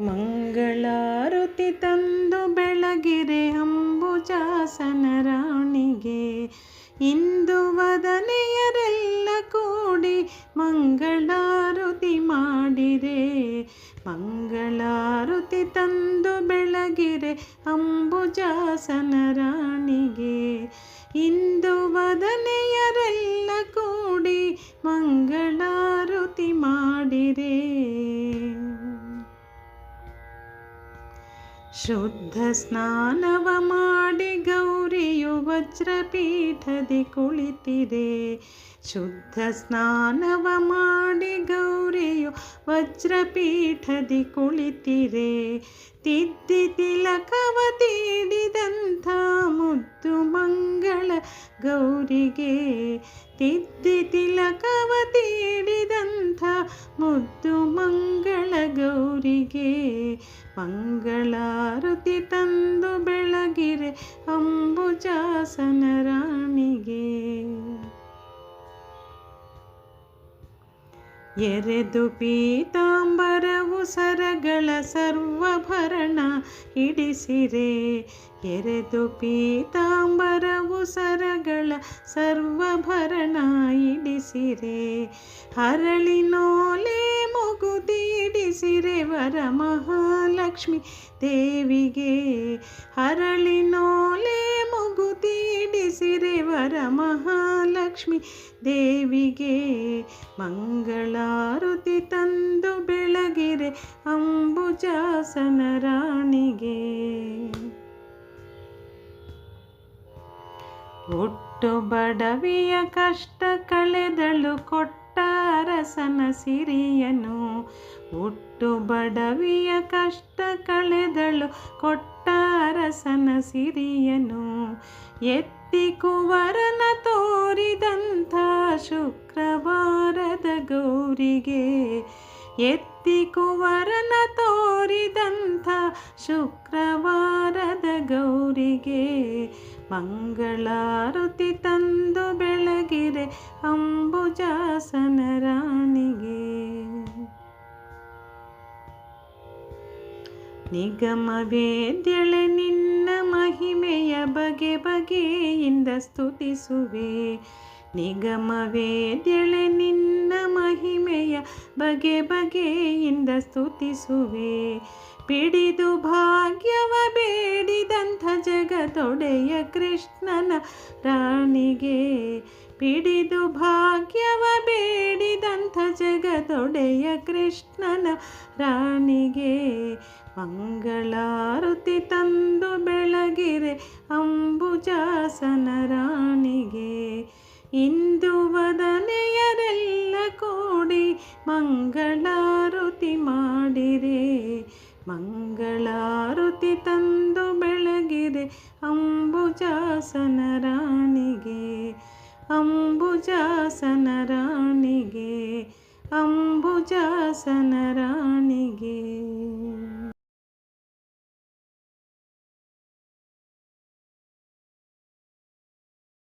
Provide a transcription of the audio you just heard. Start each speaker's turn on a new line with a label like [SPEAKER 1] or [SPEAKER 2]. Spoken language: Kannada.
[SPEAKER 1] ಮಂಗಳಾರತಿ ತಂದು ಬೆಳಗಿರೆ ಅಂಬುಜಾಸನ ರಾಣಿಗೆ. ಇಂದು ವದನೆಯರೆಲ್ಲ ಕೂಡಿ ಮಂಗಳಾರತಿ ಮಾಡಿರೆ. ಮಂಗಳಾರತಿ ತಂದು ಬೆಳಗಿರೆ ಅಂಬುಜಾಸನ ರಾಣಿಗೆ. ಇಂದು ವದನೆಯರೆಲ್ಲ ಕೂಡಿ ಮಂಗಳಾರತಿ ಮಾಡಿರೆ. ಶುದ್ಧ ಸ್ನಾನವ ಮಾಡಿ ಗೌರಿಯು ವಜ್ರಪೀಠದಿ ಕುಳಿತಿರೆ. ಶುದ್ಧ ಸ್ನಾನವ ಮಾಡಿ ಗೌರಿಯು ವಜ್ರಪೀಠದಿ ಕುಳಿತಿರೆ. ತಿದ್ದಿ ತಿಲಕವ ತೀಡಿದಂಥ ಮುದ್ದು ಮಂಗಳ ಗೌರಿಗೆ. ತಿದ್ದಿ ತಿಲಕವ ತೀಡಿದಂಥ ಮುದ್ದು ಮಂಗಳ ಗೌರಿಗೆ. ಮಂಗಳಾರತಿ ತಂದು ಬೆಳಗಿರೆ ಅಂಬುಜಾಸನ ರಾಣಿಗೆ. ಎರೆದು ಪೀತಾಂಬರವು ಸರಗಳ ಸರ್ವಭರಣ ಇಡಿಸಿರೆ. ಎರೆದು ಪೀತಾಂಬರವು ಸರಗಳ ಸರ್ವಭರಣ ಇಡಿಸಿರೆ. ಹರಳಿನೋಲೆ ಮುಗುದಿ ಇಡಿಸಿರೆ ವರಮಹಾಲಕ್ಷ್ಮಿ ದೇವಿಗೆ. ಹರಳಿನೋಲೆ ಮುಗುದಿ ಇಡಿಸಿರೆ ವರಮಹಾಲಕ್ಷ್ಮಿ ದೇವಿಗೆ. ಮಂಗಳಾರತಿ ತಂದು ಬೆಳಗಿರೆ ಅಂಬುಜಾಸನ ರಾಣಿಗೆ. ಒಟ್ಟು ಬಡವಿಯ ಕಷ್ಟ ಕಳೆದಳು ಕೊಟ್ಟ ಅರಸನ ಸಿರಿಯನು. ಒಟ್ಟು ಬಡವಿಯ ಕಷ್ಟ ಕಳೆದಳು ಕೊಟ್ಟ ಅರಸನ ಸಿರಿಯನು. ಎತ್ತಿ ಕುವರನ ತೋರಿದಂಥ ಶುಕ್ರವಾರದ ಗೌರಿಗೆ. ಎತ್ತಿ ಕುವರನ ತೋರಿದಂಥ ಶುಕ್ರವಾರದ ಗೌರಿಗೆ. ಮಂಗಳಾರತಿ ತಂದು ಬೆಳಗಿರೆ ಅಂಬುಜಾಸನ ರಾಣಿಗೆ. ನಿಗಮ ವೇದ್ಯಳೆ ನಿನ್ನ ಮಹಿಮೆಯ ಬಗೆ ಬಗೆಯಿಂದ ಸ್ತುತಿಸುವೆ. ನಿಗಮ ವೇದ್ಯಳೆ ನಿನ್ನ ಮಹಿಮೆಯ ಬಗೆ ಬಗೆಯಿಂದ ಸ್ತುತಿಸುವೆ. ಪಿಡಿದು ಭಾಗ್ಯವ ಬೇಡಿದಂಥ ಜಗದೊಡೆಯ ಕೃಷ್ಣನ ರಾಣಿಗೆ. ಪಿಡಿದು ಭಾಗ್ಯವ ಬೇಡಿದಂಥ ಜಗದೊಡೆಯ ಕೃಷ್ಣನ ರಾಣಿಗೆ. ಮಂಗಳಾರತಿ ತಂದು ಬೆಳಗಿರೆ ಅಂಬುಜಾಸನ ರಾಣಿಗೆ. ಇಂದು ವದನೆಯರೆಲ್ಲ ಕೂಡಿ ಮಂಗಳಾರತಿ ಮಾಡಿರೆ. ಮಂಗಳಾರತಿ ತಂದು ಬೆಳಗಿರೆ ಅಂಬುಜಾಸನ ರಾಣಿಗೆ. ಅಂಬುಜಾಸನ ರಾಣಿಗೆ. ಅಂಬುಜಾಸನ ರಾಣಿಗೆ.